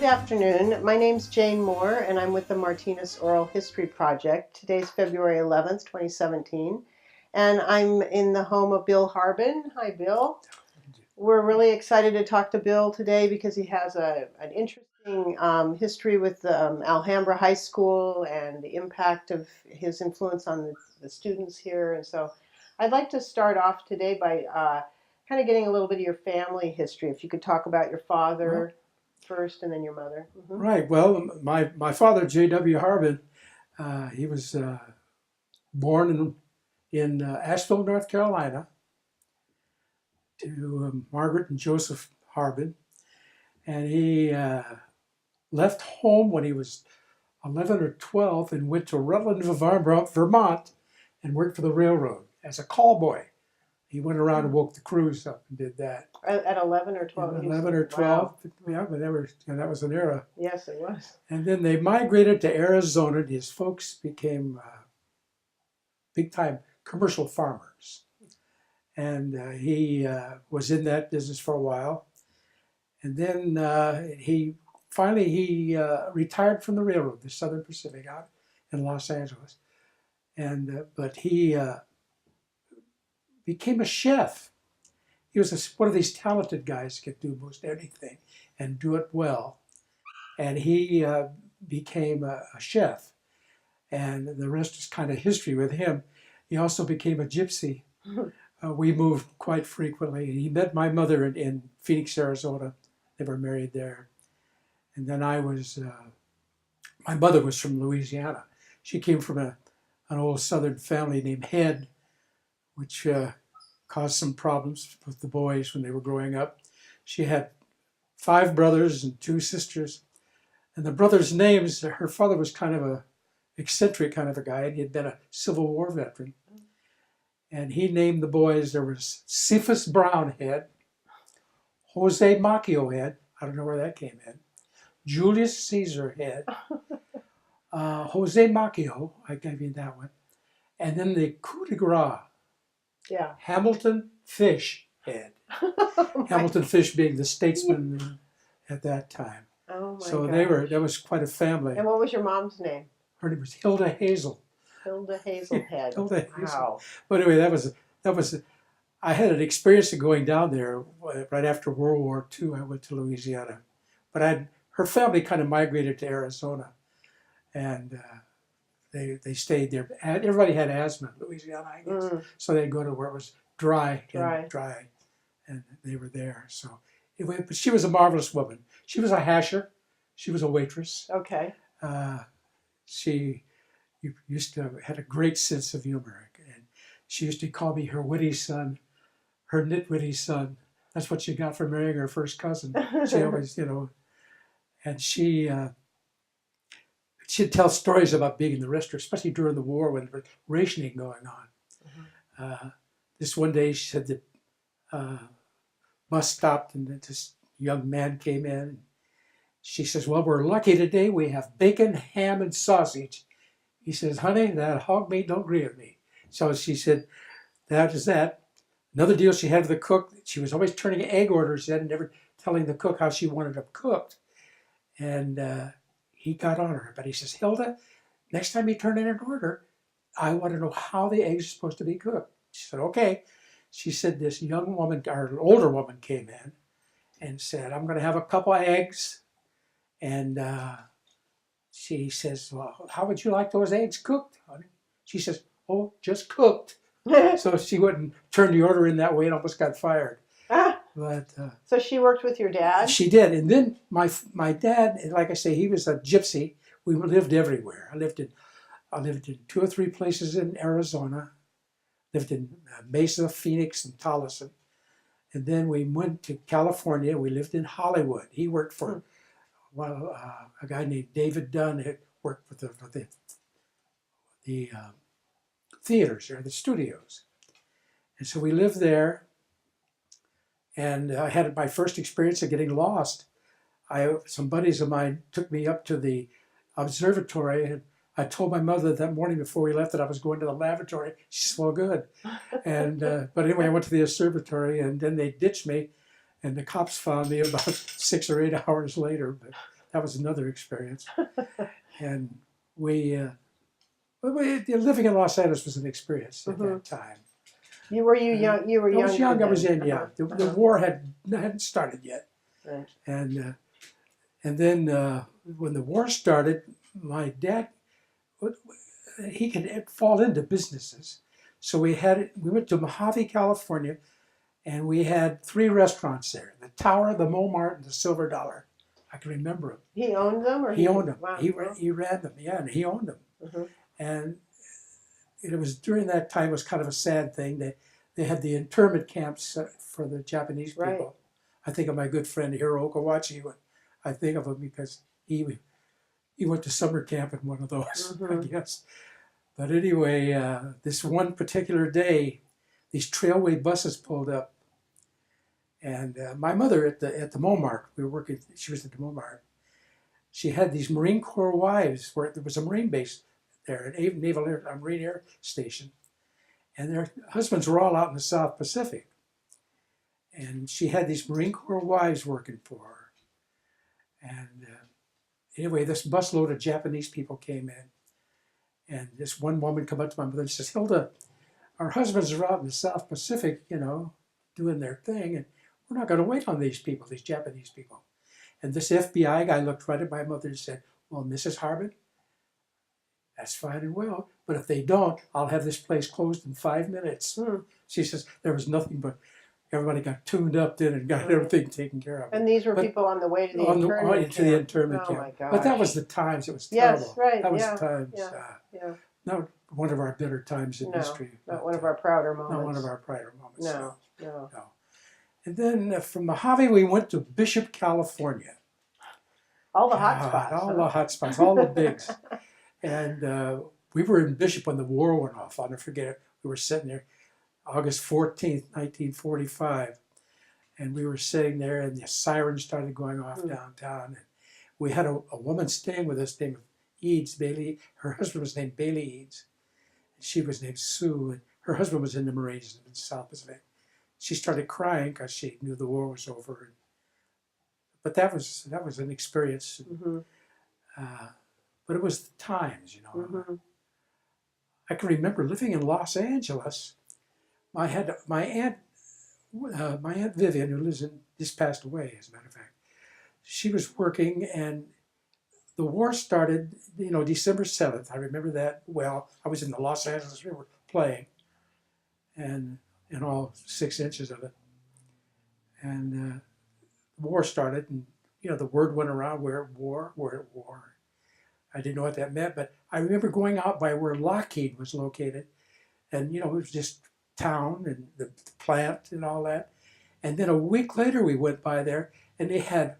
afternoon. My name's Jane Moore, and I'm with the Martinez Oral History Project. Today's February 11th, 2017, and I'm in the home of Bill Harbin. Hi, Bill. We're really excited to talk to Bill today because he has an interesting history with Alhambra High School and the impact of his influence on the students here. And so I'd like to start off today by kind of getting a little bit of your family history. If you could talk about your father first and then your mother. Mm-hmm. Right. Well, my father, J.W. Harbin, he was born in Asheville, North Carolina, to Margaret and Joseph Harbin. And he left home when he was 11 or 12 and went to Rutland, Vermont, and worked for the railroad as a call boy. He went around and woke the crews up and did that. At 11 or 12? At 11 or 12. Wow. Yeah, but that was an era. Yes, it was. And then they migrated to Arizona, and his folks became big-time commercial farmers. And he was in that business for a while. And then he finally retired from the railroad, the Southern Pacific, out in Los Angeles. And but he became a chef. He was one of these talented guys who could do most anything and do it well. And he became a chef. And the rest is kind of history with him. He also became a gypsy. We moved quite frequently. He met my mother in Phoenix, Arizona. They were married there. And then my mother was from Louisiana. She came from an old Southern family named Head, which caused some problems with the boys when they were growing up. She had 5 brothers and 2 sisters. And the brothers' names, her father was kind of a eccentric kind of a guy, and he had been a Civil War veteran. And he named the boys, there was Cephas Brownhead, Jose Macchio Head, I don't know where that came in, Julius Caesar Head, Jose Macchio, I gave you that one, and then the coup de grace, Hamilton Fish Head. Hamilton Fish being the statesman at that time. Oh my So gosh. that was quite a family. And what was your mom's name? Her name was Hilda Hazel. Hilda Hazelhead. Hilda Hazel. Wow. But anyway, that was. I had an experience of going down there right after World War II. I went to Louisiana, but her family kind of migrated to Arizona, and they stayed there. Everybody had asthma in Louisiana, I guess, so they'd go to where it was dry, and they were there. So, but she was a marvelous woman. She was a hasher. She was a wittress. Okay. She had a great sense of humor, and she used to call me her witty son, her nitwitty son. That's what she got for marrying her first cousin. She always, and she'd tell stories about being in the restaurant, especially during the war when there was rationing going on. This one day she said that bus stopped and this young man came in. She says, "Well, we're lucky today. We have bacon, ham, and sausage." He says, "Honey, that hog meat don't agree with me." So she said, that is that. Another deal she had with the cook, she was always turning egg orders in and never telling the cook how she wanted them cooked. And he got on her. But he says, "Hilda, next time you turn in an order, I want to know how the eggs are supposed to be cooked." She said, "Okay." She said this young woman, or an older woman, came in and said, "I'm going to have a couple of eggs." And she says, "Well, how would you like those eggs cooked, honey?" She says, "Oh, just cooked." So she wouldn't turn the order in that way and almost got fired. But so she worked with your dad? She did. And then my dad, like I say, he was a gypsy. We lived everywhere. I lived in 2 or 3 places in Arizona. Lived in Mesa, Phoenix, and Tolleson. And then we went to California. We lived in Hollywood. He worked for a guy named David Dunn, who worked with the theaters or the studios. And so we lived there, and I had my first experience of getting lost. Some buddies of mine took me up to the observatory, and I told my mother that morning before we left that I was going to the lavatory. She said, "Well, good." And but anyway, I went to the observatory, and then they ditched me, and the cops found me about 6 or 8 hours later. But that was another experience. And living in Los Angeles was an experience at that time. You were young? You were I was younger young. I then. was in. Yeah, the war hadn't started yet, Right. and then when the war started, my dad he could fall into businesses, so we went to Mojave, California, and we had 3 restaurants there: the Tower, the Montmartre, and the Silver Dollar. I can remember them. He owned them, or He owned them. Wow. He ran them. Yeah, and he owned them. Mm-hmm. And it was during that time, it was kind of a sad thing. They had the internment camps for the Japanese people. Right. I think of my good friend Hiro Okawachi. I think of him because he went to summer camp in one of those, I guess. But anyway, this one particular day, these trailway buses pulled up, and my mother at the Montmartre, we were working. She was at the Montmartre. She had these Marine Corps wives where there was a Marine base there, an Marine Air Station, and their husbands were all out in the South Pacific. And she had these Marine Corps wives working for her. And anyway, this busload of Japanese people came in, and this one woman come up to my mother and says, "Hilda, our husbands are out in the South Pacific, doing their thing, and we're not going to wait on these people, these Japanese people." And this FBI guy looked right at my mother and said, "Well, Mrs. Harbin, that's fine and well, but if they don't, I'll have this place closed in 5 minutes." She says there was nothing but everybody got tuned up then and got everything taken care of. And these were people on the way to the internment camp. To the internment Oh camp. my gosh. But that was the times. It was terrible. Yes, right. That was yeah. the times. Yeah. Not one of our better times in history. Not one of our prouder moments. Not one of our prouder moments. No. And then from Mojave, we went to Bishop, California. All the hot spots. All the hot spots, all the bigs. And we were in Bishop when the war went off. I'll never forget it. We were sitting there August 14th, 1945. And we were sitting there, and the sirens started going off downtown. And we had a woman staying with us named Eads, Bailey. Her husband was named Bailey Eads. She was named Sue, and her husband was in the Marines in the South Pacific. She started crying because she knew the war was over. But that was an experience. But it was the times, I can remember living in Los Angeles. My aunt Vivian, who just passed away, as a matter of fact. She was working, and the war started, December 7th. I remember that well. I was in the Los Angeles River playing, and in all 6 inches of it. And the war started, and the word went around, we're at war. I didn't know what that meant, but I remember going out by where Lockheed was located, and it was just town and the plant and all that. And then a week later we went by there, and they had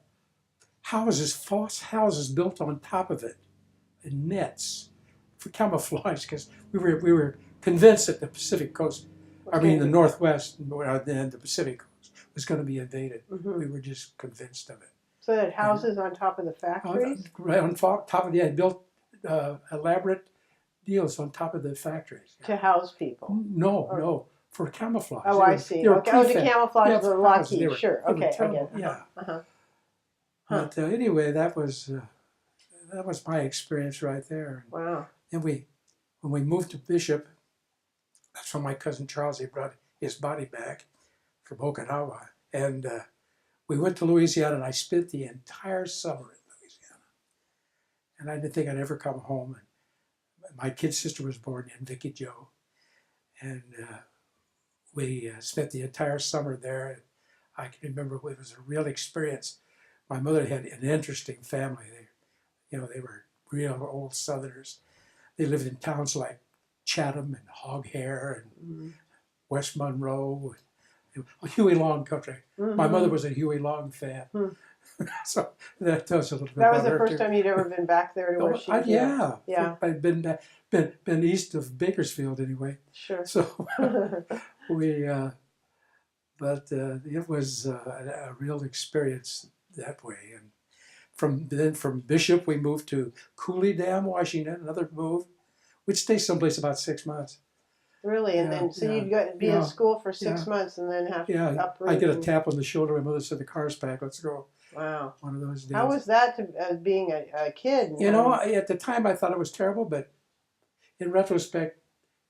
false houses built on top of it, and nets for camouflage, because we were convinced that the Pacific coast, the Northwest and the Pacific coast was going to be invaded. We were just convinced of it. So they had houses on top of the factories? Right on top of they had built elaborate deals on top of the factories. To house people? No, for camouflage. Oh, I see. To camouflage the Lockheed. Sure. Okay, I get it. Yeah. But anyway, that was my experience right there. Wow. And when we moved to Bishop, that's when my cousin Charles, he brought his body back from Okinawa, and we went to Louisiana, and I spent the entire summer in Louisiana. And I didn't think I'd ever come home. And my kid sister was born in Vicky Jo, and we spent the entire summer there. And I can remember it was a real experience. My mother had an interesting family. They were real old Southerners. They lived in towns like Chatham and Hog Hair and West Monroe, Huey Long country. My mother was a Huey Long fan. So that tells you a little bit That about was the her first time you'd ever been back there to where she was? Yeah. I'd been east of Bakersfield anyway. Sure. So but it was a real experience that way. And from Bishop, we moved to Cooley Dam, Washington, another move. We'd stay someplace about 6 months. Really? And then, so you'd be in school for 6 months and then have to uproot. I get a tap on the shoulder. My mother said, "The car's packed, let's go." Wow. one of those days. How was that being a kid? You know, at the time I thought it was terrible, but in retrospect,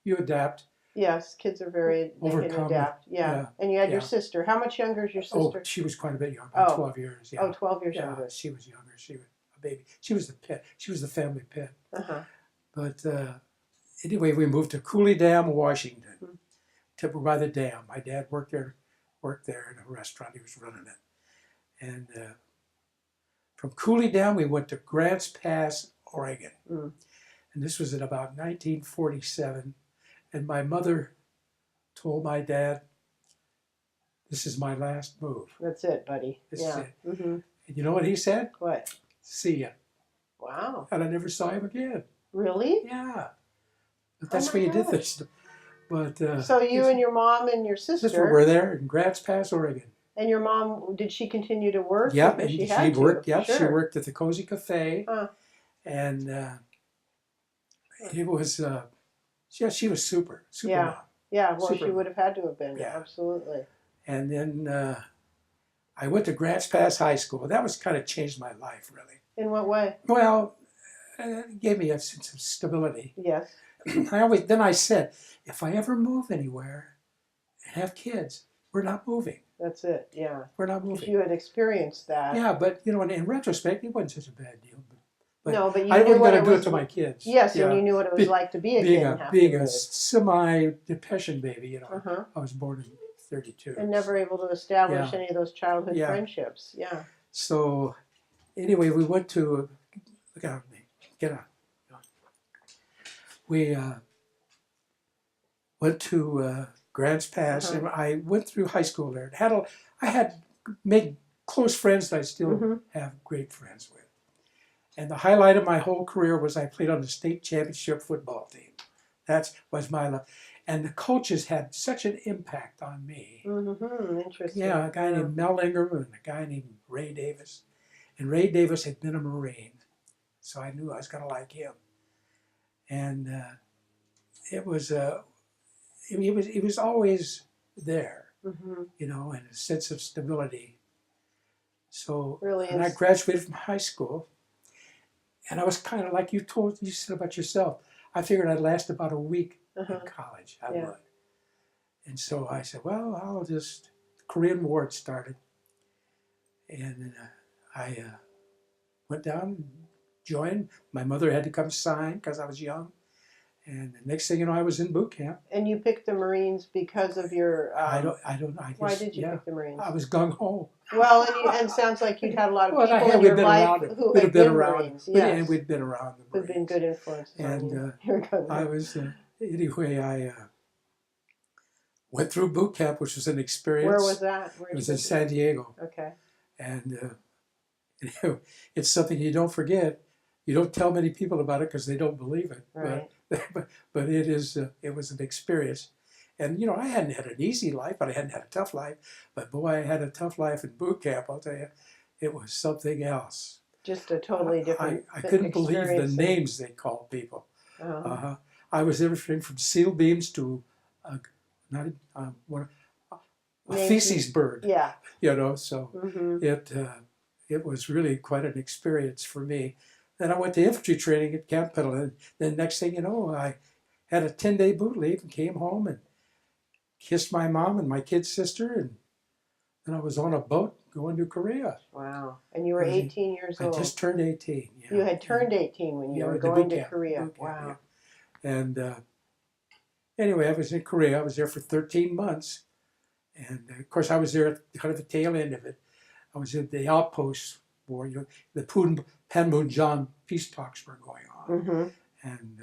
you adapt. Yes, kids are they can Overcome. adapt. Yeah. Yeah. And you had your Yeah. sister. How much younger is your Oh, sister? she was quite a bit younger, Oh. 12 years. Yeah. Oh, 12 years Yeah, younger. she was younger. She was a baby. She was the pet. She was the family pet. Uh-huh. But anyway, we moved to Cooley Dam, Washington, Hmm. to by the dam. My dad worked there in a restaurant. He was running it. And from Cooley Dam, we went to Grants Pass, Oregon. Mm. And this was in about 1947. And my mother told my dad, "This is my last move. That's it, buddy." This yeah. is it." Mm-hmm. And you know what he said? What? "See ya." Wow. And I never saw him again. Really? Yeah. But that's my where you did gosh. this. But So you and your mom and your sister were there in Grants Pass, Oregon. and your mom, did she continue to work? Yep, Because and she had worked. to, Yep, sure. she worked at the Cozy Cafe, Huh. and it was. Yeah, she was super Yeah. mom. Yeah, well, Super. she would have had to have been. Yeah. Absolutely. And then I went to Grants Pass High School. That was kind of changed my life, really. In what way? Well, it gave me a sense of stability. Yes. I said, if I ever move anywhere and have kids, we're not moving. That's it. Yeah. We're not Because moving. you had experienced that. Yeah, but you know, in retrospect, it wasn't such a bad deal. But no, but you I knew wasn't what going it to do was. it to my kids. Yes, Yeah. and you knew what it was like to be a kid and have being to a move. semi-depression baby, you know. Uh-huh. I was born in 32. And never able to establish Yeah. any of those childhood Yeah. friendships. Yeah. So anyway, we went to look out, get on. We went to Grants Pass, Uh-huh. and I went through high school there. I had made close friends that I still Mhm. have great friends with. And the highlight of my whole career was I played on the state championship football team. That was my love. And the coaches had such an impact on me. Mm-hmm. Interesting. Yeah, a guy named Mel Ingram and a guy named Ray Davis. And Ray Davis had been a Marine, so I knew I was going to like him. And it was always there, Mm-hmm. you know, and a sense of stability. So Really when I is. graduated from high school, and I was kind of like you said about yourself, I figured I'd last about a week Uh-huh. in college. I Yeah. would. And so I said, well, the Korean War had started. And I went down, joined. My mother had to come sign because I was young. And the next thing you know, I was in boot camp. And you picked the Marines because of your. I guess, Why did you yeah, pick the Marines? I was gung ho. Well, and sounds like you'd had a lot of Well, people in we'd your been life around it. who We'd had have been been around. Marines. Yes. And we'd been around the Who've Marines. been good influences on And you. Here we go. I was anyway. I went through boot camp, which was an experience. Where was that? It was in San Diego, Okay. and it's something you don't forget. You don't tell many people about it because they don't believe it. Right. But it is. It was an experience, and you know I hadn't had an easy life, but I hadn't had a tough life. But boy, I had a tough life in boot camp. I'll tell you, it was something else. Just a totally different. I couldn't believe the experience. names they called people. Uh-huh. I was everything from seal beams to a Names feces bird. Yeah. You know, so Mm-hmm. it was really quite an experience for me. Then I went to infantry training at Camp Pendleton. Then next thing you know, I had a 10-day boot leave and came home and kissed my mom and my kid's sister, and then I was on a boat going to Korea. Wow. And you were 18 years I old. just turned 18. Yeah. You had turned 18 when you Yeah, were with the going boot to camp, Korea. boot camp, Wow. yeah. And anyway, I was in Korea. I was there for 13 months. And of course, I was there at kind of the tail end of it. I was at the outposts where the Panmunjom peace talks were going on. Mm-hmm. And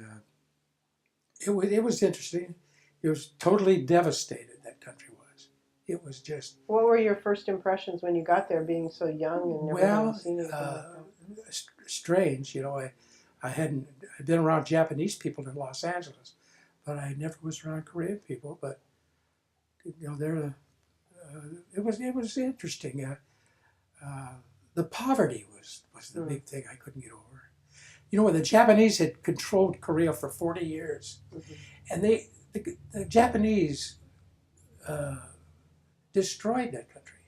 it was interesting. It was totally devastated, that country was. It was just... What were your first impressions when you got there, being so young and never having seen anything like that? Strange. You know, I'd been around Japanese people in Los Angeles, but I never was around Korean people. But you know, it was interesting. The poverty was the big thing I couldn't get over. You know, the Japanese had controlled Korea for 40 years, Mm-hmm. and the Japanese destroyed that country.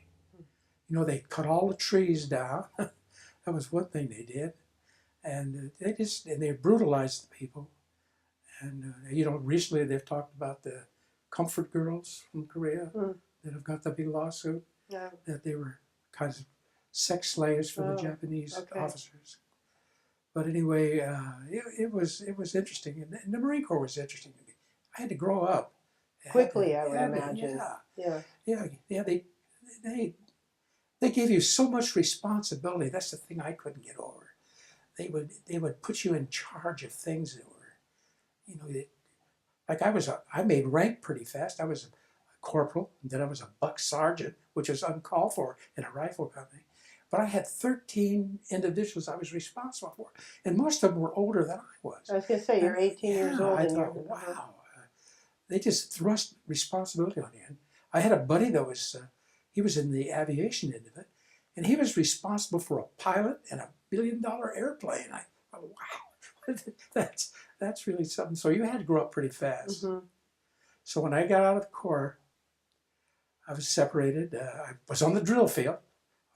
You know, they cut all the trees down. That was one thing they did. And they brutalized the people. And, you know, recently they've talked about the comfort girls from Korea that have got the big lawsuit, that they were kind of sex slaves for the Japanese officers. But anyway, it was interesting, and the Marine Corps was interesting to me. I had to grow up quickly, I would imagine. Yeah. They gave you so much responsibility. That's the thing I couldn't get over. They would put you in charge of things that were, you know, like I made rank pretty fast. I was a corporal, and then I was a buck sergeant, which was uncalled for in a rifle company. But I had 13 individuals I was responsible for, and most of them were older than I was. I was going to say, you're 18 years old. I thought, wow. They just thrust responsibility on you. And I had a buddy that was, he was in the aviation end of it, and he was responsible for a pilot and a $1 billion airplane. I thought, wow, that's really something. So you had to grow up pretty fast. So when I got out of the Corps, I was separated. I was on the drill field.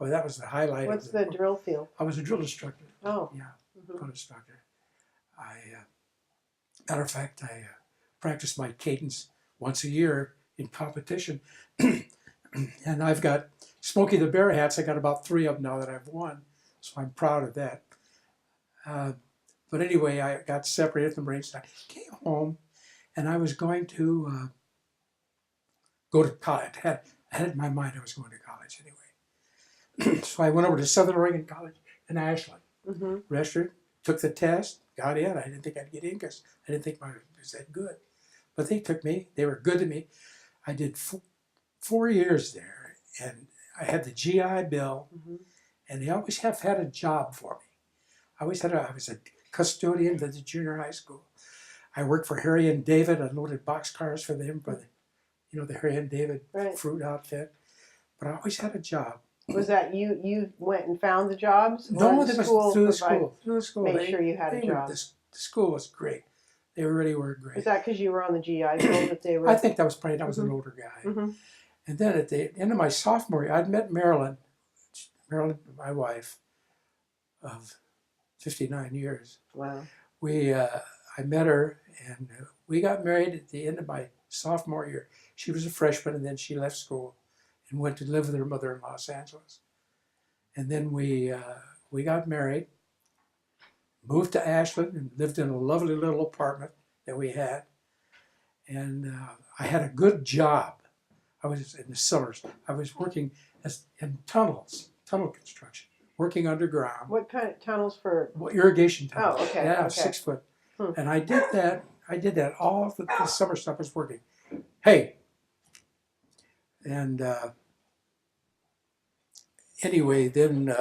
Oh, that was the highlight. What's the drill field? I was a drill instructor. Oh. Yeah, drill instructor. Matter of fact, I practiced my cadence once a year in competition. And I've got Smokey the Bear hats. I got about 3 of them now that I've won. So I'm proud of that. But anyway, I got separated from the Marines. I came home, and I was going to go to college. I had in my mind I was going to college anyway. So I went over to Southern Oregon College in Ashland. Registered, took the test, got in. I didn't think I'd get in because I didn't think mine was that good. But they took me. They were good to me. I did 4 years there, and I had the GI Bill, and they always have had a job for me. I was a custodian at the junior high school. I worked for Harry and David. I loaded boxcars for them, for the Harry and David fruit outfit. But I always had a job. Was that you went and found the jobs? No, that was through the school. Through the school. Made sure you had a job. The school was great. They really were great. Was that because you were on the GI Bill that they were? I think that was probably, I was an older guy. And then at the end of my sophomore year, I'd met Marilyn, my wife, of 59 years. Wow. I met her, and we got married at the end of my sophomore year. She was a freshman, and then she left school and went to live with her mother in Los Angeles. And then we got married, moved to Ashland, and lived in a lovely little apartment that we had. And I had a good job. I was in the summers. I was working in tunnel construction, working underground. What kind of tunnels for? Well, irrigation tunnels. Oh, okay. Yeah, okay. 6 foot. And I did that. All the summer stuff was working. Hey. And anyway, then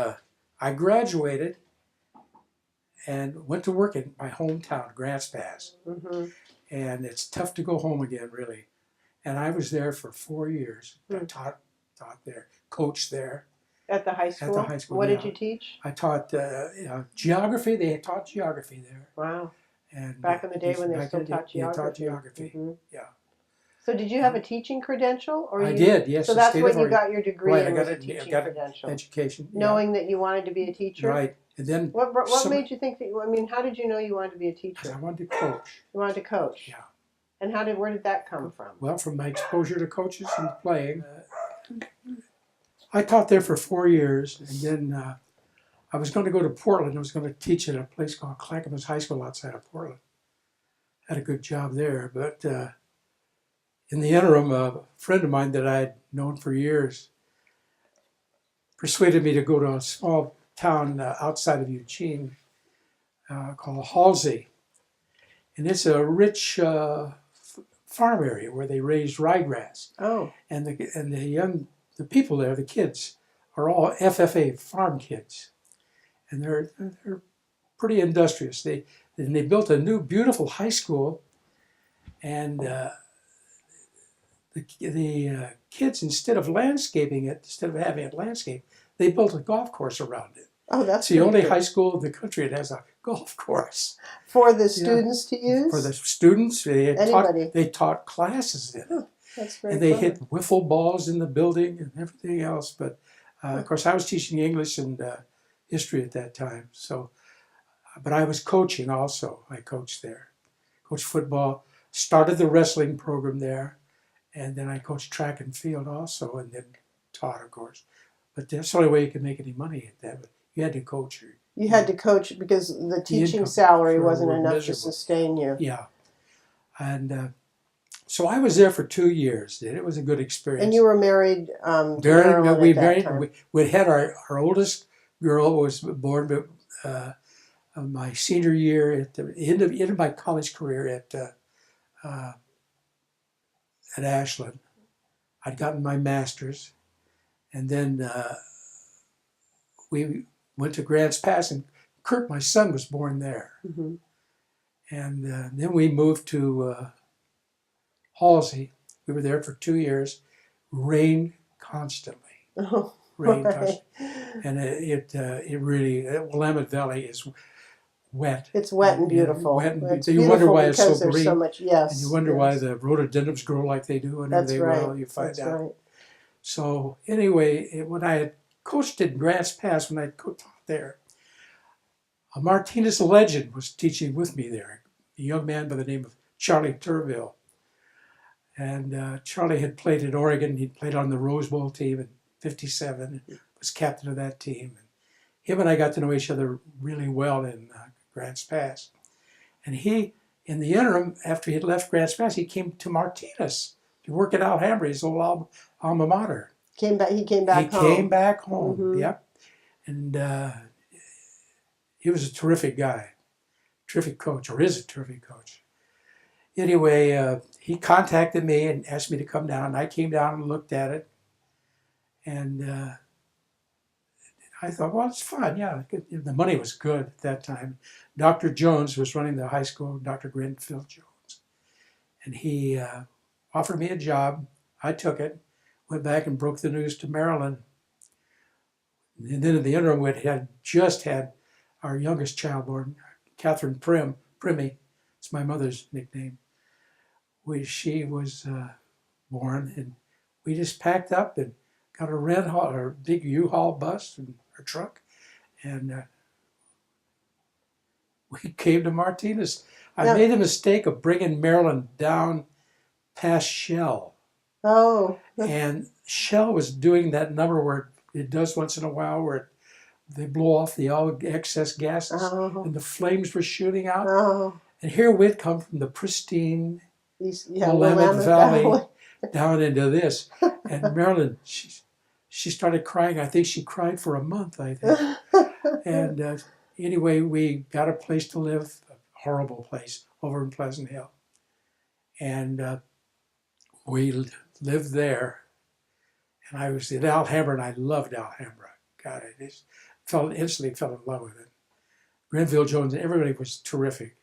I graduated and went to work in my hometown, Grants Pass. And it's tough to go home again, really. And I was there for 4 years. I taught there, coached there. At the high school? At the high school, What did you teach? I taught geography. They taught geography there. Wow. And back in the day when they still taught geography. They taught geography, yeah. So did you have a teaching credential? Or I did, yes. So that's when you got your degree, right, and I got a it, teaching got credential. Education. Knowing that you wanted to be a teacher? Right. And then what made you think that, I mean, how did you know you wanted to be a teacher? I wanted to coach. You wanted to coach? Yeah. And where did that come from? Well, from my exposure to coaches and playing. I taught there for 4 years, and then I was going to go to Portland. I was going to teach at a place called Clackamas High School outside of Portland. Had a good job there, but in the interim, a friend of mine that I had known for years persuaded me to go to a small town outside of Eugene called Halsey. And it's a rich farm area where they raise ryegrass. Oh. And the people there, the kids, are all FFA farm kids. And they're pretty industrious. They built a new beautiful high school, and the kids, instead of having it landscaped, they built a golf course around it. Oh, that's it's the only good. high school in the country that has a golf course. For the students to use? For the students. They taught classes in it. Oh, that's very And they fun. hit wiffle balls in the building and everything else. But Of course, I was teaching English and history at that time. So, but I was coaching also. I coached there, coached football, started the wrestling program there, and then I coached track and field also, and then taught, of course. But that's the only way you could make any money at that. But you had to coach. You had to coach because the teaching income salary sure wasn't were enough to miserable. sustain you. Yeah, and so I was there for 2 years. It was a good experience. And you were married to Marilyn we at that married. time. We had our oldest girl was born my senior year at the end of my college career at Ashland. I'd gotten my master's, and then we went to Grants Pass, and Kurt, my son, was born there. Mm-hmm. And then we moved to Halsey. We were there for 2 years. Rained constantly. Oh, Rained right. constantly. And it really, Willamette Valley is wet. It's wet and beautiful. Wet and It's you wonder beautiful why it's because so there's green. so much. Yes. And you wonder yes. why the rhododendrons grow like they do and That's everything. right. Well, you find That's out. right. So anyway, when I had coached at Grants Pass, when I taught there, a Martinez legend was teaching with me there, a young man by the name of Charlie Turville. And Charlie had played at Oregon. He'd played on the Rose Bowl team in '57, was captain of that team. And him and I got to know each other really well in Grants Pass. And he, in the interim, after he had left Grants Pass, he came to Martinez to work at Alhambra, his old alma mater. He came back home. He came back home, Mhm. yep. And he was a terrific guy, terrific coach, or is a terrific coach. Anyway, he contacted me and asked me to come down. I came down and looked at it. And I thought, well, it's fun, yeah. The money was good at that time. Dr. Jones was running the high school, Dr. Grenfell Jones. And he offered me a job. I took it, went back and broke the news to Marilyn. And then in the interim, we had just had our youngest child born, Catherine Primmy. It's my mother's nickname. She was born, and we just packed up and got a big U-Haul bus and her truck, and we came to Martinez. I made the mistake of bringing Marilyn down past Shell. Oh. And Shell was doing that number where it does once in a while, where they blow off the all excess gases, and the flames were shooting out. Oh. And here we'd come from the pristine Willamette Valley down into this. And Marilyn, she started crying. I think she cried for a month, I think. And anyway, we got a place to live, a horrible place, over in Pleasant Hill. And we lived there. And I was in Alhambra, and I loved Alhambra. God, I just instantly fell in love with it. Grenfell Jones, everybody was terrific.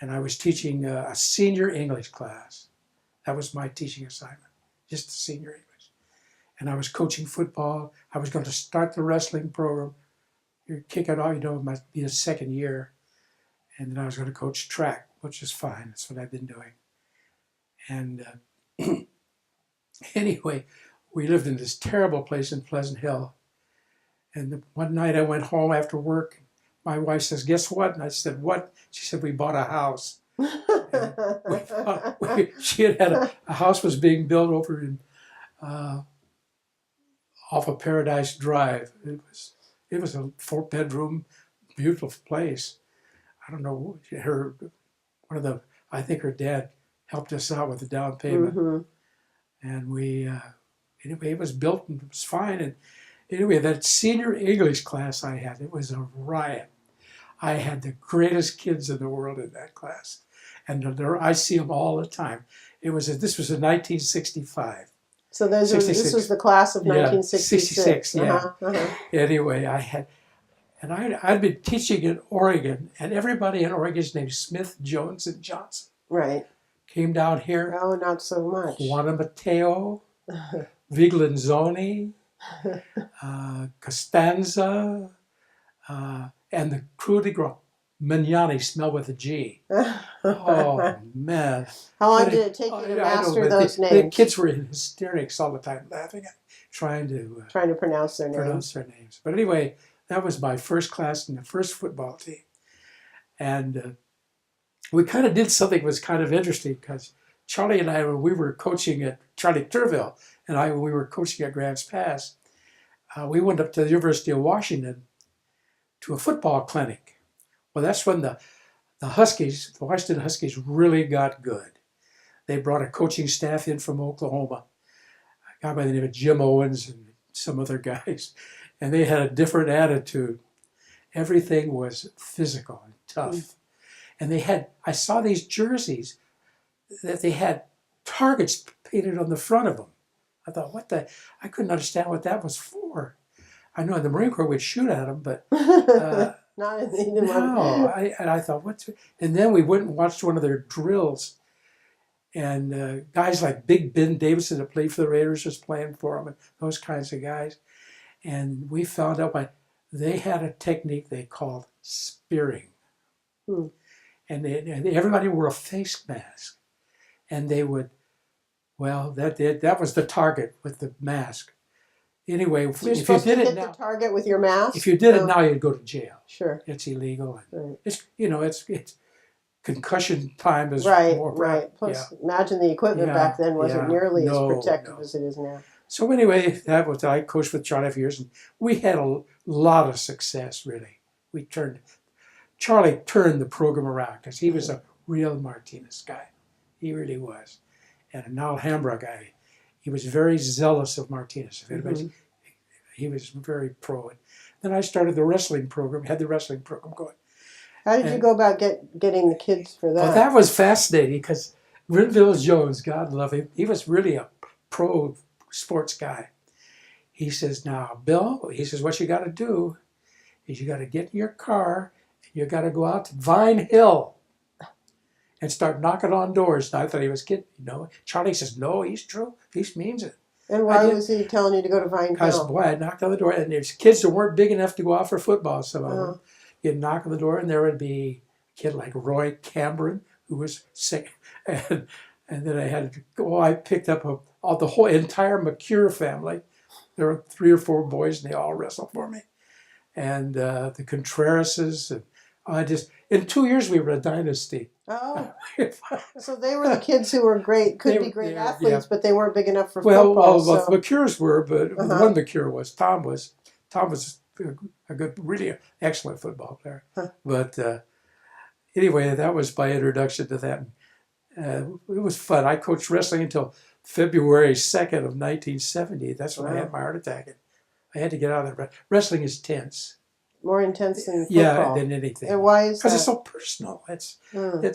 And I was teaching a senior English class. That was my teaching assignment, just senior English. And I was coaching football. I was going to start the wrestling program. You kick it off, it might be the second year. And then I was going to coach track, which is fine. That's what I've been doing. And anyway, we lived in this terrible place in Pleasant Hill. And one night I went home after work. My wife says, "Guess what?" And I said, "What?" She said, "We bought a house." She had a house was being built over in off of Paradise Drive. It was a 4-bedroom, beautiful place. I don't know, I think her dad helped us out with the down payment. Mm-hmm. And anyway, it was built and it was fine. And anyway, that senior English class I had, it was a riot. I had the greatest kids in the world in that class. And I see them all the time. This was in 1965. So this was the class of 1966. 66, yeah. Anyway, I'd been teaching in Oregon, and everybody in Oregon's named Smith, Jones, and Johnson. Right. Came down here. Oh, not so much. Juana Mateo, Viglanzoni, Costanza, and the Crew de Gras. manani, smell with a G. Oh, man. How long But did it take you to I know, master but those the names? kids were in hysterics all the time, laughing at trying to Trying to pronounce their pronounce names. their names. But anyway, that was my first class in the first football team. And we kind of did something that was kind of interesting because Charlie and I, when we were coaching at Charlie Turville, when we were coaching at Grants Pass, we went up to the University of Washington to a football clinic. Well, that's when the Huskies, the Washington Huskies, really got good. They brought a coaching staff in from Oklahoma, a guy by the name of Jim Owens and some other guys, and they had a different attitude. Everything was physical and tough. And I saw these jerseys that they had targets painted on the front of them. I thought, I couldn't understand what that was for. I know in the Marine Corps we'd shoot at them, but Not in the no. I thought, and then we went and watched one of their drills, and guys like Big Ben Davidson that played for the Raiders was playing for them, and those kinds of guys. And we found out they had a technique they called spearing. And everybody wore a face mask. And they would, that was the target with the mask. Anyway, So you're if you supposed to did hit it now, the target with your mask? if you did it now, you'd go to jail. Sure. It's illegal. Right. It's concussion time is more. Right. Plus, imagine the equipment back then wasn't nearly as protective as it is now. So anyway, I coached with Charlie for years, and we had a lot of success, really. Charlie turned the program around because he was a real Martinez guy. He really was. And an Alhambra guy. He was very zealous of Martinez. He was very pro. And then I started the wrestling program, had the wrestling program going. How did you go about getting the kids for that? Well, that was fascinating because Grenville Jones, God love him, he was really a pro sports guy. He says, now, Bill, what you got to do is you got to get in your car and you got to go out to Vine Hill and start knocking on doors. And I thought he was kidding. Charlie says, no, he's true. He means it. And why was he telling you to go to Vine Hill? Because, boy, I knocked on the door, and there's kids that weren't big enough to go out for football, some of them. You'd knock on the door, and there would be a kid like Roy Cameron, who was sick. And then I picked up the whole entire McCure family. There were 3 or 4 boys, and they all wrestled for me. And the Contrerases. And in 2 years, we were a dynasty. Oh, so they were the kids who were could be great athletes, but they weren't big enough for football. Well, the McCures were, but one McCure was. Tom was a good, really excellent football player. But anyway, that was my introduction to that. It was fun. I coached wrestling until February 2nd of 1970. That's when I had my heart attack. I had to get out of there. Wrestling is tense. More intense than football. Than anything. And why is that? Because it's so personal. It's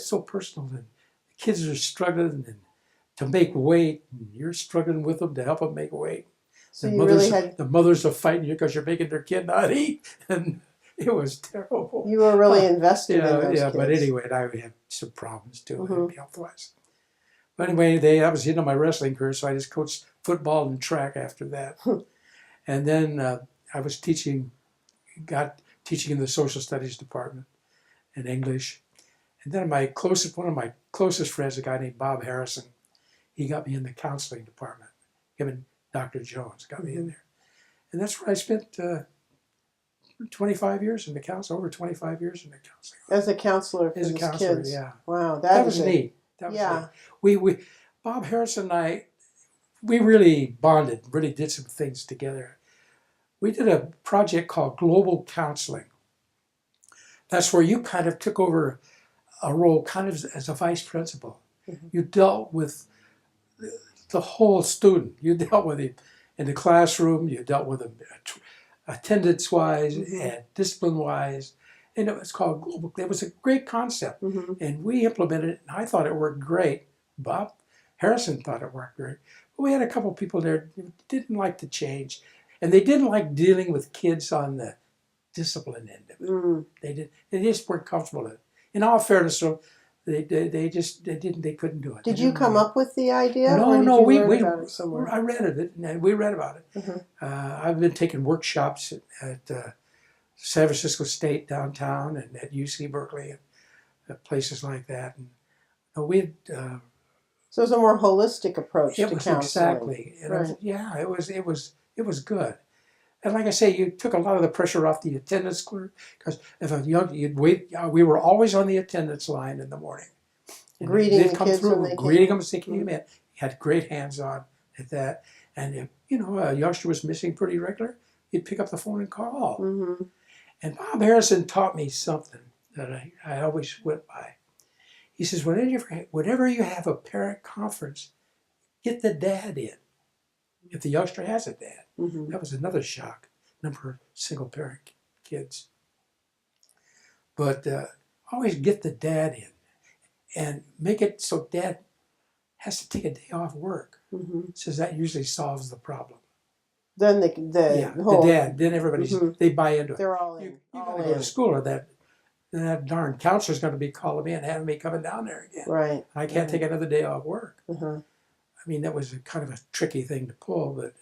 so personal. And the kids are struggling to make weight. And you're struggling with them to help them make weight. So the mothers are fighting you because you're making their kid not eat. And it was terrible. You were really invested in those kids. But anyway, I had some problems too, health-wise. But anyway, that was the end of my wrestling career, so I just coached football and track after that. And then I was teaching in the social studies department and English. And then one of my closest friends, a guy named Bob Harrison, he got me in the counseling department. Him and Dr. Jones got me in there. And that's where I spent 25 years in the counseling, over 25 years in the counseling. As a counselor for these kids. Yeah. Wow, that was neat. That was neat. Bob Harrison and I, we really bonded, really did some things together. We did a project called Global Counseling. That's where you kind of took over a role kind of as a vice principal. You dealt with the whole student. You dealt with him in the classroom. You dealt with him attendance-wise and discipline-wise. And it was called Global. It was a great concept. And we implemented it, and I thought it worked great. Bob Harrison thought it worked great. But we had a couple of people there who didn't like to change. And they didn't like dealing with kids on the discipline end of it. They just weren't comfortable with it. In all fairness, they couldn't do it. Did you come up with the idea? No, we about it somewhere? I read of it, and we read about it. I've been taking workshops at San Francisco State downtown and at UC Berkeley and places like that. And we So it was a more holistic approach it to was counseling. exactly, and Right. yeah, it was good. And like I say, you took a lot of the pressure off the attendance clerk because if a young, you'd wait. We were always on the attendance line in the morning. And Greeting they'd the come kids through, when they greeting came. them as they came in. He had great hands on at that. And if a youngster was missing pretty regular, he'd pick up the phone and call. Mm-hmm. And Bob Harrison taught me something that I always went by. He says, whenever you have a parent conference, get the dad in. If the youngster has a dad. Mm-hmm. That was another shock, number of single parent kids. But always get the dad in and make it so dad has to take a day off work. Mm-hmm. Says that usually solves the problem. Then the whole, the dad, then everybody's, they buy into it. they're all in. You all got to go to school or that darn counselor's going to be calling me and having me coming down there again. Right. I can't take another day off work. Uh-huh. I mean, that was kind of a tricky thing to pull, but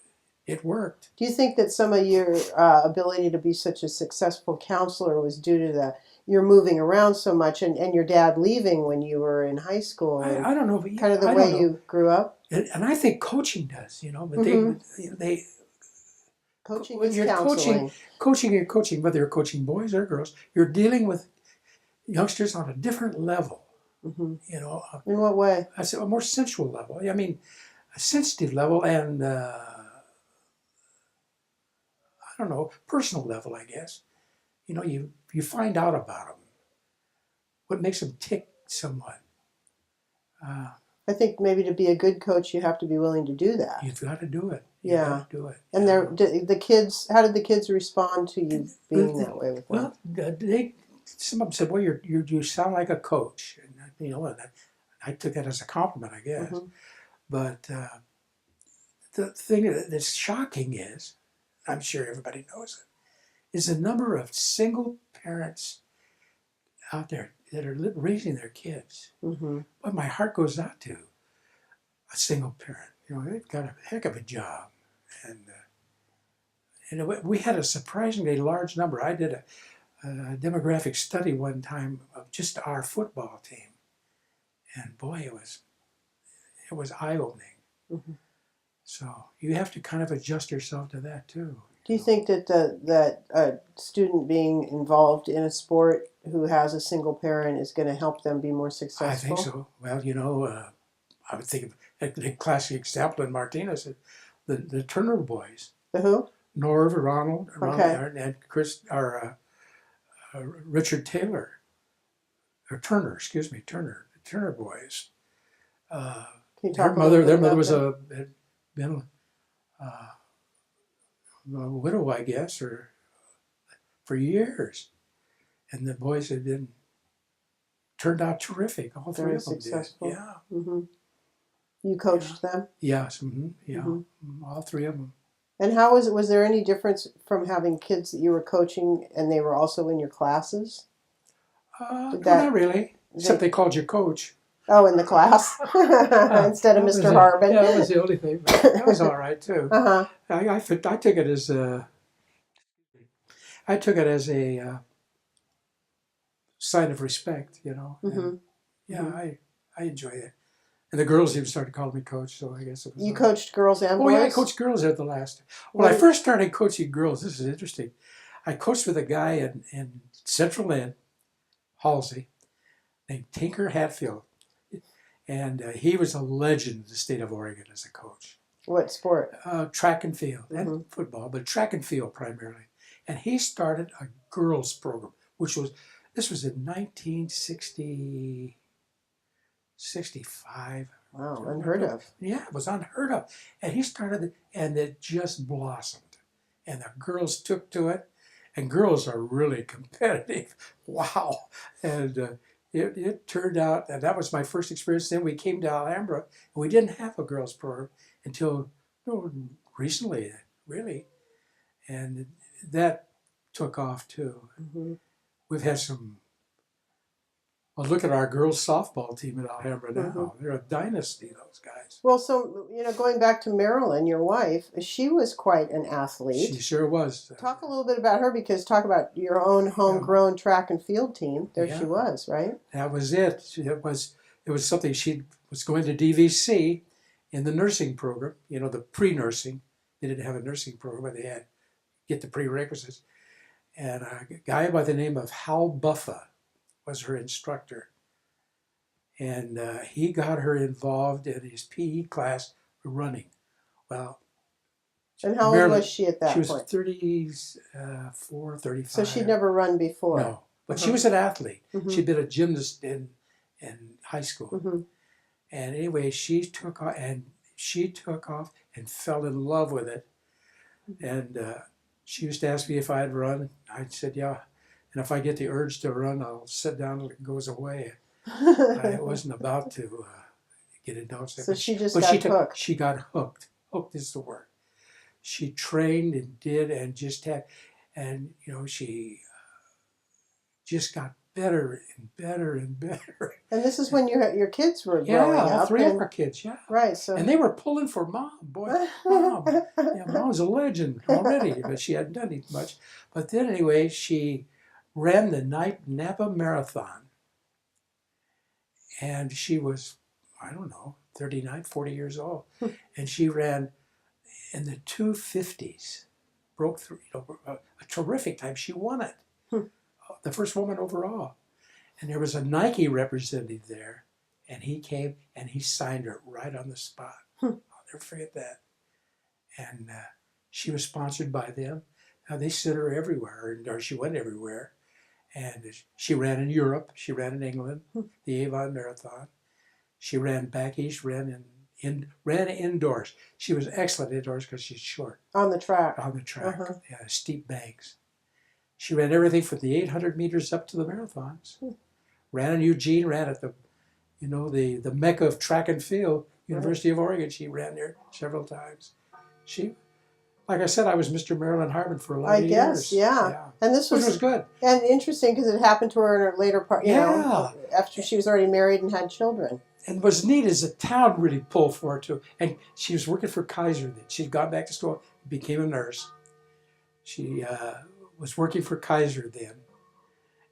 it worked. Do you think that some of your ability to be such a successful counselor was due to you're moving around so much and your dad leaving when you were in high school? I don't know, but kind of the way you grew up? And I think coaching does, but they Coaching when is you're counseling. coaching, whether you're coaching boys or girls, you're dealing with youngsters on a different level. Mm-hmm. In what way? I say a more sensual level. I mean, a sensitive level and I don't know, personal level, I guess. You find out about them, what makes them tick somewhat. I think maybe to be a good coach, you have to be willing to do that. You've got to do it. Yeah. Do it. And the kids, how did the kids respond to you being that way with them? Well, some of them said, "Well, you sound like a coach," and I took that as a compliment, I guess. Mm-hmm. But the thing that's shocking is, I'm sure everybody knows it, is the number of single parents out there that are raising their kids. Mm-hmm. But my heart goes out to a single parent. They've got a heck of a job, and we had a surprisingly large number. I did a demographic study one time of just our football team, and boy, it was eye-opening. Mm-hmm. So you have to kind of adjust yourself to that too. Do you think that that a student being involved in a sport who has a single parent is going to help them be more successful? I think so. Well, I would think of the classic example in Martinez, the Turner boys. The who? Norv, Ronald, Okay. and Chris, Richard Taylor, or Turner, excuse me, Turner, the Turner boys. Can you talk a little bit Their about mother was them? had been a widow, I guess, or for years, and the boys had been turned out terrific. All three Very of them successful. did. Yeah. Mm-hmm. You coached them? Yes. Mm-hmm. Yeah. Mm-hmm. All three of them. And how was there any difference from having kids that you were coaching and they were also in your classes? Not really. Except they called you coach. Oh, in the class instead of Mr. Harbin. Yeah, that was the only thing. But that was all right too. Uh-huh. I took it as a sign of respect, Mm-hmm. And, yeah, I enjoy it. And the girls even started calling me coach, so I guess it was. You coached girls and boys? Oh yeah, I coached girls at the last. When I first started coaching girls, this is interesting. I coached with a guy in Central Inn, Halsey, named Tinker Hatfield. And he was a legend in the state of Oregon as a coach. What sport? Track and field and football, but track and field primarily. And he started a girls program, this was in 1965. Wow, unheard of. Yeah, it was unheard of. And he started it, and it just blossomed. And the girls took to it. And girls are really competitive. Wow. And it turned out, and that was my first experience. Then we came to Alhambra, and we didn't have a girls program until recently, really. And that took off too. Mm-hmm. We've had look at our girls softball team at Alhambra now. Mm-hmm. They're a dynasty, those guys. Well, so, going back to Marilyn, your wife, she was quite an athlete. She sure was. Talk a little bit about her, because talk about your own homegrown track and field team. There she was, right? That was it. It was something. She was going to DVC in the nursing program, the pre-nursing. They didn't have a nursing program, but they had get the prerequisites. And a guy by the name of Hal Buffa was her instructor. And he got her involved in his PE class running. Well, and how old was she at that point? She was 34, 35. So she'd never run before? No, but she was an athlete. She'd been a gymnast in high school. And anyway, she took off and fell in love with it. And she used to ask me if I'd run. I said, yeah. And if I get the urge to run, I'll sit down until it goes away. I wasn't about to get indulged in. So she just got hooked. She got hooked. Hooked is the word. She trained and did and just had, and she just got better and better and better. And this is when your kids were growing up. Yeah, 3 of our kids, Right. So. And they were pulling for Mom. Boy, Mom. Yeah, Mom was a legend already, but she hadn't done much. But then anyway, she ran the Napa Marathon. And she was, 39, 40 years old. And she ran in the 250s, broke through, a terrific time. She won it, the first woman overall. And there was a Nike representative there, and he came and he signed her right on the spot. I'll never forget that. And she was sponsored by them. Now they sent her everywhere, or she went everywhere. And she ran in Europe. She ran in England, the Avon Marathon. She ran back east, ran indoors. She was excellent indoors because she's short. On the track. Yeah, steep banks. She ran everything from the 800 meters up to the marathons. Ran in Eugene, ran at the mecca of track and field, University of Oregon. She ran there several times. Like I said, I was Mr. Marilyn Harbin for a lot of years. I guess, yeah. And this was good. And interesting because it happened to her in her later part, after she was already married and had children. And what's neat is the town really pulled for her too. And she was working for Kaiser then. She'd gone back to school, became a nurse. She was working for Kaiser then.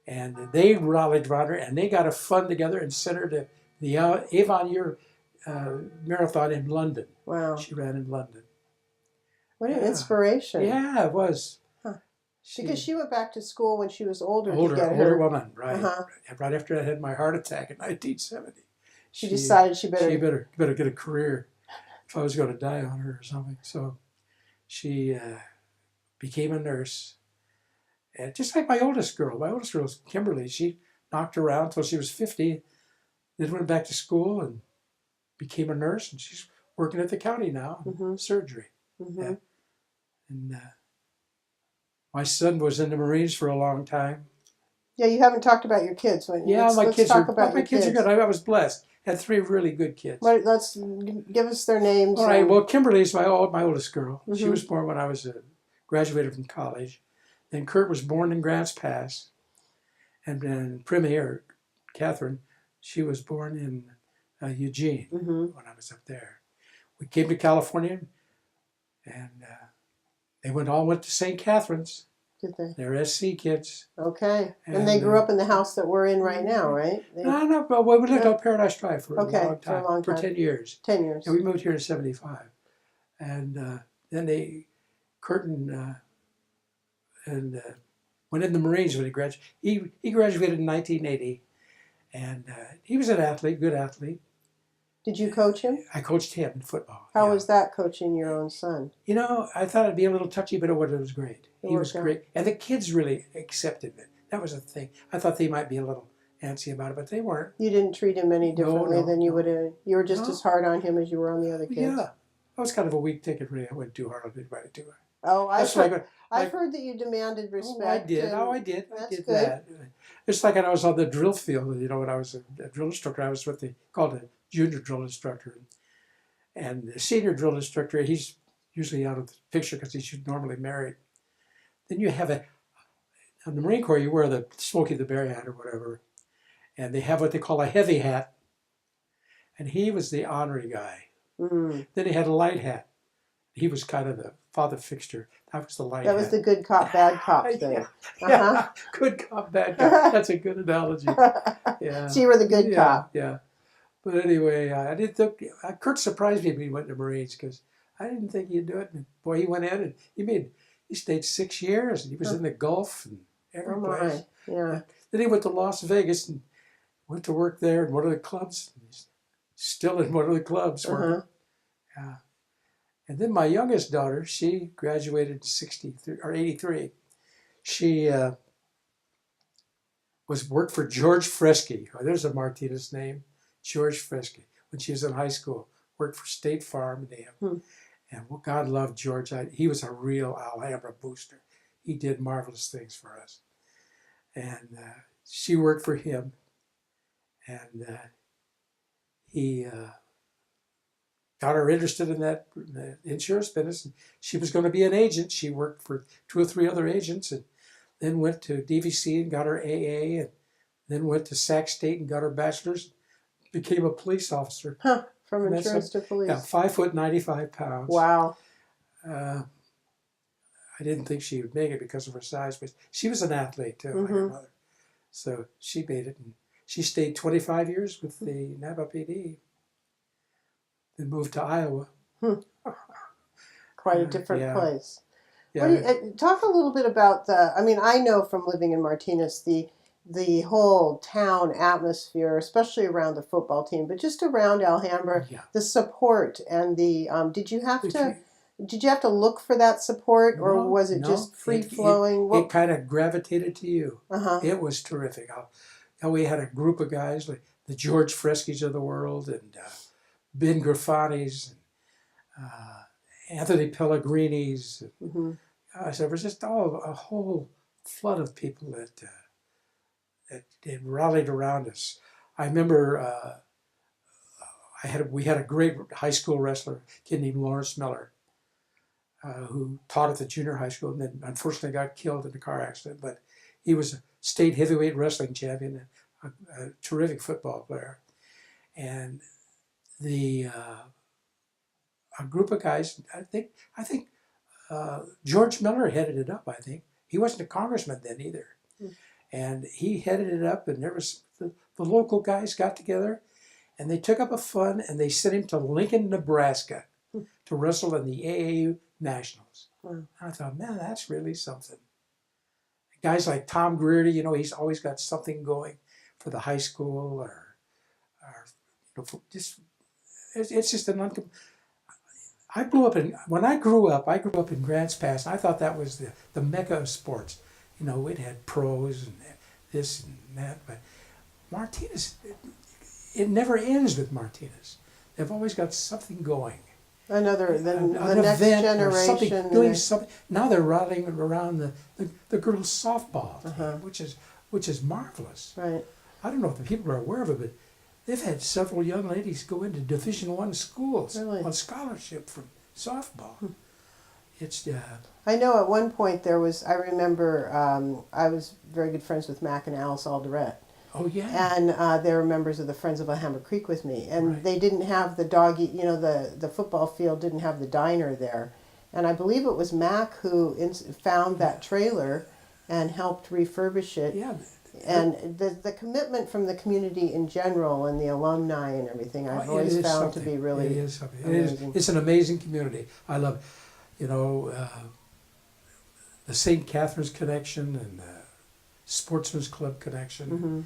And they rallied around her and they got a fund together and sent her to the Avon Marathon in London. Wow. She ran in London. What an inspiration. Yeah, it was. Because she went back to school when she was older. Older woman, right. Right after I had my heart attack in 1970. She decided she better get a career if I was going to die on her or something. So she became a nurse. And just like my oldest girl was Kimberly. She knocked around until she was 50, then went back to school and became a nurse. And she's working at the county now, surgery. Yeah. And my son was in the Marines for a long time. Yeah, you haven't talked about your kids. My kids are good. I was blessed. Had 3 really good kids. Let's give us their names. All right. Well, Kimberly's my oldest girl. She was born when I was graduated from college. Then Kurt was born in Grants Pass. And then Premier, Catherine, she was born in Eugene when I was up there. We came to California. And they all went to St. Catherine's. Did they? They're SC kids. Okay. And they grew up in the house that we're in right now, right? No, but we lived on Paradise Drive for a long time. For 10 years. 10 years. And we moved here in 75. And then Kurt went in the Marines when he graduated. He graduated in 1980. And he was an athlete, good athlete. Did you coach him? I coached him in football. How was that, coaching your own son? I thought it'd be a little touchy, but it was great. He was great. And the kids really accepted it. That was the thing. I thought they might be a little antsy about it, but they weren't. You didn't treat him any differently than you would have. You were just as hard on him as you were on the other kids. Yeah. I was kind of a weak ticket, really. I went too hard on anybody, too. Oh, I've heard that you demanded respect. I did. I did. That's I did good. that. It's like when I was on the drill field, when I was a drill instructor, I was called a junior drill instructor. And the senior drill instructor, he's usually out of the picture because he's normally married. Then you have in the Marine Corps, you wear the Smokey the Bear hat or whatever. And they have what they call a heavy hat. And he was the honorary guy. Mm. Then he had a light hat. He was kind of the father fixture. That was the light That hat. was the good cop, bad cop thing. Yeah, Uh-huh. good cop, bad cop. That's a good analogy. Yeah. So you were the good cop. Yeah. But anyway, I didn't think Kurt surprised me when he went to Marines because I didn't think he'd do it. And boy, he went in and he stayed 6 years and he was in the Gulf and every Oh place. my, yeah. And then he went to Las Vegas and went to work there in one of the clubs. He's still in one of the clubs working. Uh-huh. Yeah. And then my youngest daughter, she graduated in 63 or 83. She worked for George Fresky. Oh, there's a Martinez name, George Fresky. When she was in high school, worked for State Farm. And God loved George. He was a real Alhambra booster. He did marvelous things for us. And she worked for him. And he got her interested in that insurance business. And she was going to be an agent. She worked for 2 or 3 other agents and then went to DVC and got her AA and then went to Sac State and got her bachelor's, became a police officer. Huh. From insurance to police. Yeah, 5 foot 95 pounds. Wow. I didn't think she would make it because of her size, but she was an athlete too, like her mother. So she made it. And she stayed 25 years with the Napa PD. Then moved to Iowa. Quite a different place. Yeah. Talk a little bit about I know from living in Martinez, the whole town atmosphere, especially around the football team, but just around Alhambra, the support and the, did you have to look for that support or was it just free flowing? It kind of gravitated to you. It was terrific. We had a group of guys like the George Freskys of the world and Ben Grafani's, Anthony Pellegrini's. So it was just a whole flood of people that rallied around us. I remember we had a great high school wrestler, a kid named Lawrence Miller, who taught at the junior high school and then unfortunately got killed in a car accident. But he was a state heavyweight wrestling champion, a terrific football player. And a group of guys, I think George Miller headed it up, I think. He wasn't a congressman then either. And he headed it up, and there was the local guys got together, and they took up a fund, and they sent him to Lincoln, Nebraska, to wrestle in the AAU Nationals. And I thought, man, that's really something. Guys like Tom Greerty, he's always got something going for the high school, or just it's just an when I grew up in Grants Pass. I thought that was the mecca of sports. It had pros and this and that, but Martinez, it never ends with Martinez. They've always got something going. The next generation. Doing something. Now they're rallying around the girls' softball team, which is marvelous. Right. I don't know if the people are aware of it, but they've had several young ladies go into Division I schools on scholarship from softball. It's I know at one point I remember I was very good friends with Mac and Alice Alderette. Oh yeah. And they were members of the Friends of Alhambra Creek with me, and they didn't have the doggy. The football field didn't have the diner there, and I believe it was Mac who found that trailer and helped refurbish it. Yeah. And the commitment from the community in general and the alumni and everything, I've always found to be really amazing. It's an amazing community. I love, the St. Catherine's connection and the Sportsman's Club connection.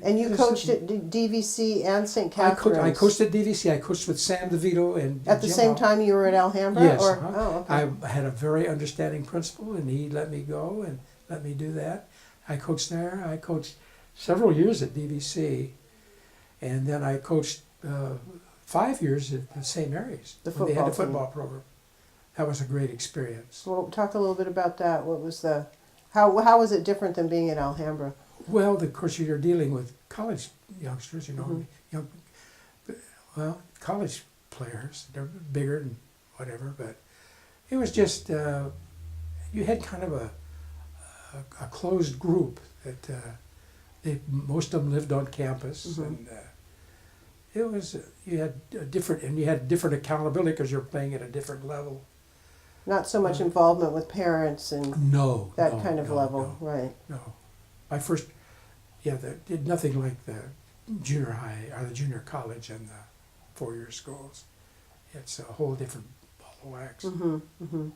And you coached at DVC and St. Catherine's. I coached at DVC. I coached with Sam DeVito and at the same time you were at Alhambra? Yes. Oh, okay. I had a very understanding principal, and he let me go and let me do that. I coached there. I coached several years at DVC, and then I coached 5 years at the St. Mary's when they had a football program. That was a great experience. Well, talk a little bit about that. What was how was it different than being at Alhambra? Well, of course, you're dealing with college youngsters, college players. They're bigger and whatever, but it was just you had kind of a closed group that most of them lived on campus, and it was you had a different, and you had different accountability because you're playing at a different level. Not so much involvement with parents and No, that no, kind of no, level, no, right? no. My first, yeah, did nothing like the junior high or the junior college and the 4-year schools. It's a whole different ball of wax. Mm-hmm. Mm-hmm.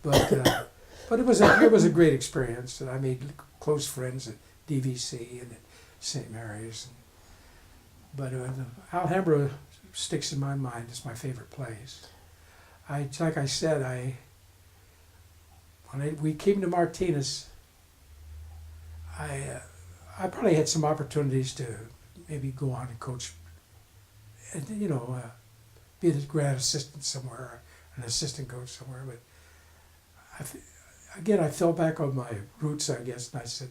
But it was a great experience, and I made close friends at DVC and at St. Mary's. But Alhambra sticks in my mind as my favorite place. Like I said, when we came to Martinez, I probably had some opportunities to maybe go on and coach, and be a grad assistant somewhere, an assistant coach somewhere. But I fell back on my roots, I guess, and I said,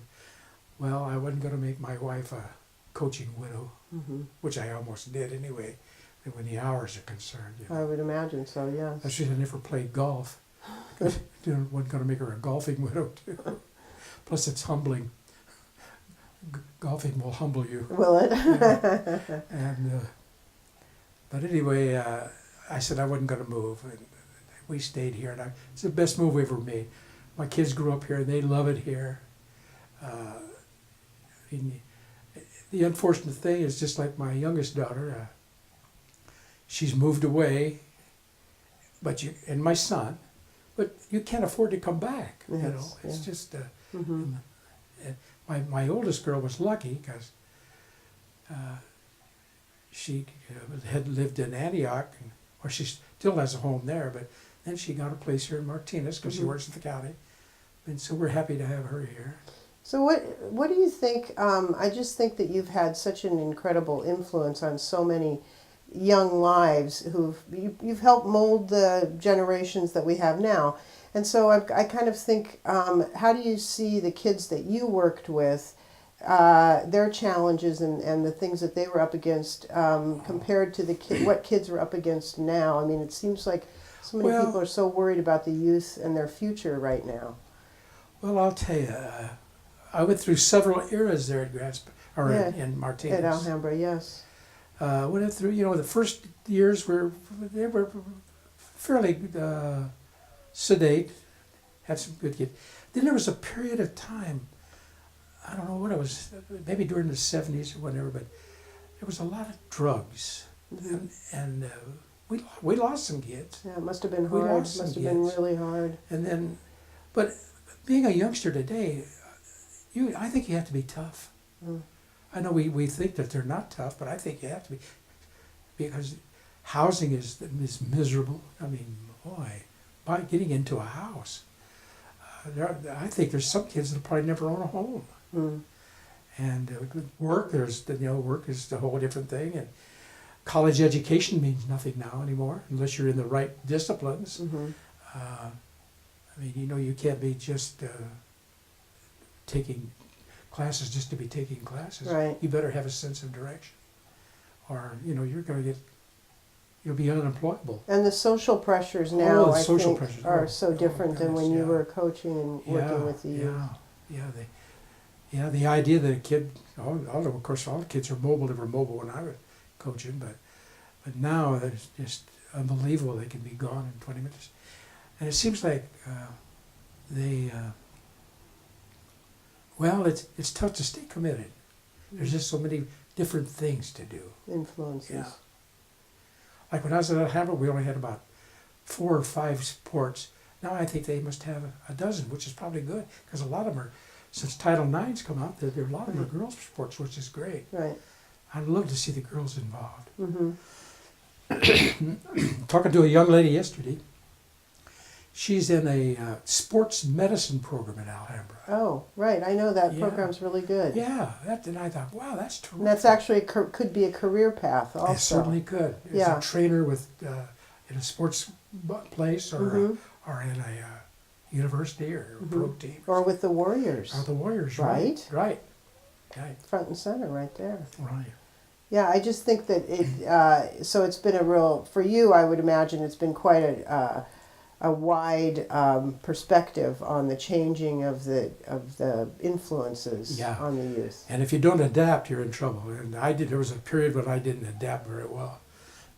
well, I wasn't going to make my wife a coaching widow, Mm-hmm. which I almost did anyway, when the hours are concerned. I would imagine so, yes. I should have never played golf. Wasn't going to make her a golfing widow, too. Plus, it's humbling. Golfing will humble you. Will it? And but anyway, I said I wasn't going to move, and we stayed here. And it's the best move we ever made. My kids grew up here; they love it here. The unfortunate thing is, just like my youngest daughter, she's moved away. And my son, but you can't afford to come back. Yes, It's yeah. just. Mm-hmm. My oldest girl was lucky because she had lived in Antioch, or she still has a home there, but then she got a place here in Martinez because she Mhm. works at the county. And so we're happy to have her here. So what do you think? I just think that you've had such an incredible influence on so many young lives you've helped mold the generations that we have now. And so I kind of think, how do you see the kids that you worked with, their challenges and the things that they were up against compared to what kids are up against now? I mean, it seems like so many people are so worried about the youth and their future right now. Well, I'll tell you, I went through several eras there at in Martinez. At Alhambra, yes. Went through, the first years were fairly sedate, had some good kids. Then there was a period of time, I don't know what it was, maybe during the 70s or whatever, but there was a lot of drugs. Mm-hmm. And we lost some kids. Yeah, it must have been We hard. lost Must some have been kids. really hard. And then, but being a youngster today, I think you have to be tough. Mm. I know we think that they're not tough, but I think you have to be, because housing is miserable. I mean, boy, by getting into a house, I think there's some kids that probably never own a home. Mm. And work is a whole different thing. And college education means nothing now anymore unless you're in the right disciplines. Mm-hmm. I mean, you can't be just taking classes just to be taking classes. Right. You better have a sense of direction, or you'll be unemployable. And the social pressures now, I think, are so different than when you were coaching and working with the youth. The idea that a kid, of course, all the kids are mobile. They were mobile when I was coaching, but now it's just unbelievable. They can be gone in 20 minutes, and it seems like it's tough to stay committed. There's just so many different things to do. Influences. Yeah. Like when I was at Harbin, we only had about 4 or 5 sports. Now I think they must have a dozen, which is probably good, because a lot of them are, since Title IX's come out, there are a lot of them are girls' sports, which is great. Right. I'd love to see the girls involved. Mm-hmm. Talking to a young lady yesterday, she's in a sports medicine program at Alhambra. Oh, right. I know that Yeah. program's really good. Yeah, and I thought, wow, that's terrific. And that's actually could be a career path also. It certainly could. As Yeah. a trainer with in a sports place or Mhm. or in a university or a pro team. Or with the Warriors. Or the Warriors, Right. Right. Front and center right there. Right. Yeah, I just think that it, so it's been for you, I would imagine it's been quite a a wide perspective on the changing of the influences Yeah. on the youth. And if you don't adapt, you're in trouble. And there was a period when I didn't adapt very well.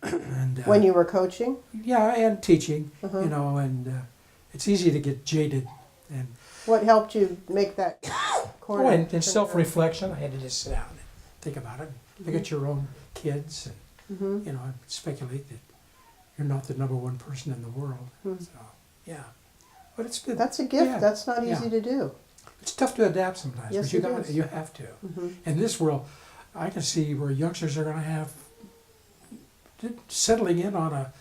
And, When you were coaching? yeah, and teaching, Uh-huh. you know, and it's easy to get jaded. And What helped you make that corner? oh, and self-reflection, I had to just sit down and think about it. Look at your own kids, and Mm-hmm. you know, speculate that you're not the number one person in the world. Hmm. So, yeah, but it's been, That's a gift. yeah, That's not yeah. easy to do. It's tough to adapt sometimes, Yes, but you it is. you have to. Mm-hmm. In this world, I can see where youngsters are going to have settling in on a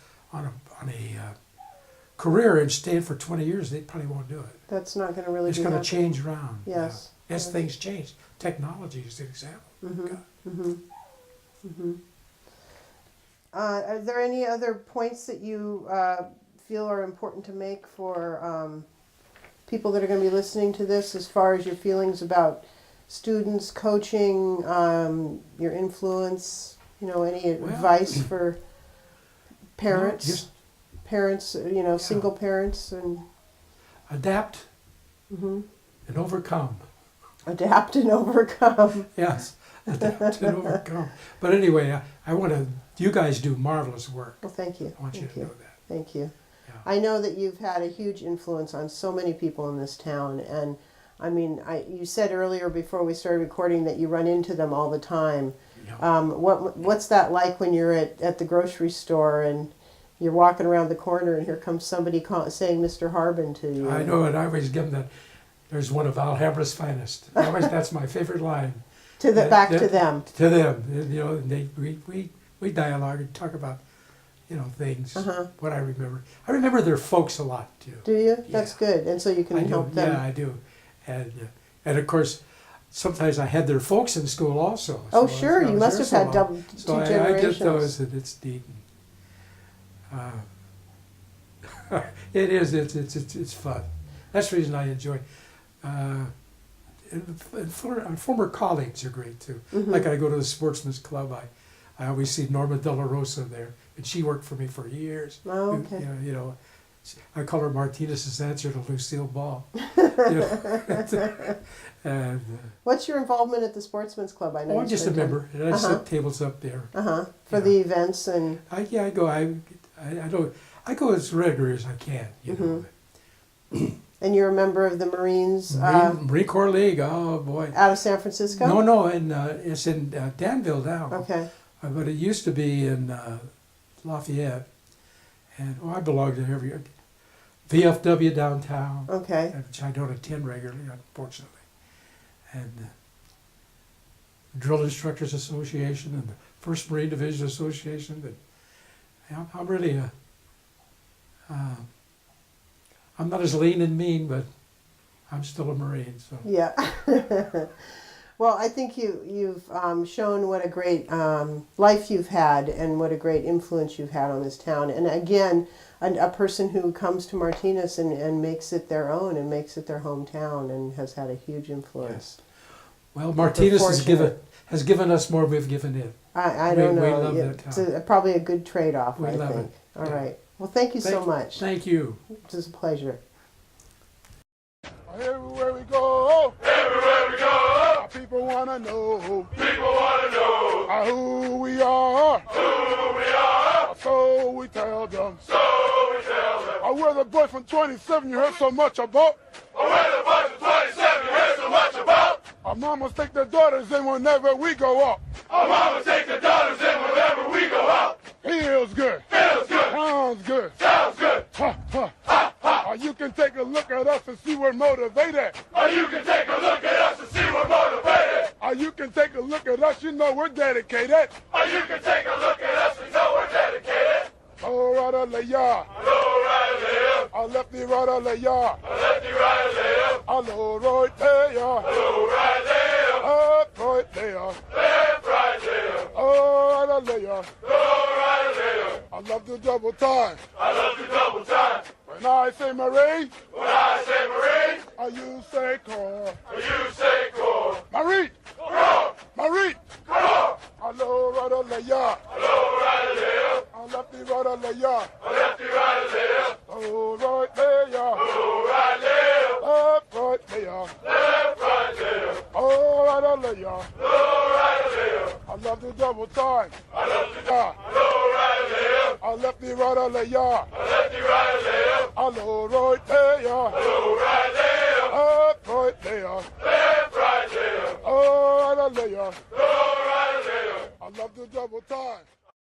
career and staying for 20 years. They probably won't do it. That's not going to really It's be going to happening. change around. Yes. Yeah. As Yes. things change, technology is an example. Mm-hmm. God. Mm-hmm. Mm-hmm. Are there any other points that you feel are important to make for people that are going to be listening to this, as far as your feelings about students, coaching, your influence? You know, any advice for parents? No, just Parents, you know, single parents, and adapt mm-hmm. and overcome. Adapt and overcome. Yes, adapt and overcome. But anyway, I want to. You guys do marvelous work. Well, thank you. I want you Thank to you. know that. Thank you. Yeah. I know that you've had a huge influence on so many people in this town, and I mean, you said earlier before we started recording that you run into them all the time. Yeah. What's that like when you're at the grocery store and you're walking around the corner and here comes somebody saying Mr. Harbin to you? I know, and I always give them that. There's one of Alhambra's finest. That's my favorite line. To them. To them, you know, and we dialogue and talk about, you know, things. Uh-huh. What I remember their folks a lot too. Do you? Yeah. That's good, and so you can I do. help them. Yeah, I do, and of course, sometimes I had their folks in school also. Oh, so sure, I you was must there have so had long. two So generations. I get those, and it's neat. It is. It's fun. That's the reason I enjoy. And former colleagues are great too. Mhm. Like I go to the Sportsman's Club, I always see Norma De La Rosa there, and she worked for me for years. Oh, okay. You know, I call her Martinez's answer to Lucille Ball. You know? And What's your involvement at the Sportsman's Club? I know. I'm just a member, and I set tables up there. For Yeah. the events and. I go. I go as regular as I can. You know. And you're a member of the Marines Marine Corps League. Oh boy. out of San Francisco? No, and it's in Danville now. Okay. But it used to be in Lafayette, and I belong to every VFW downtown, Okay. which I don't attend regularly, unfortunately, and Drill Instructors Association and the First Marine Division Association. And I'm really I'm not as lean and mean, but I'm still a Marine. So Yeah. Well, I think you've shown what a great life you've had and what a great influence you've had on this town. And again, a person who comes to Martinez and makes it their own and makes it their hometown and has had a huge influence. well, Martinez fortunate. has given us more we've given it. I don't know. We love that It's town. probably a good trade-off, We I love think. it. All Yeah. right. Well, thank you so much. Thank you. It was a pleasure. Everywhere we go, our people wanna know, who we are, so we tell them. We're the boys from 27 you heard so much about. Our mamas take their daughters in whenever we go out. Feels good. Sounds good. Ha, ha. You can take a look at us and see we're motivated. You can take a look at us, you know we're dedicated. Oh, right, lay ya. I lefty, right, lay ya. I low, right there, ya. Up, right there. Oh, right, lay ya. I love the double time. When I say Marine, you say Corps. Marine, Marine. Hello, right, lay ya. I lefty, right, lay ya. Oh, right. double time. I love to low right left. I lefty right I lay ya. I lefty right left. I low right there ya. Low right there. Up right there. Left right there. Oh right I lay ya. Low right there. I love to double time.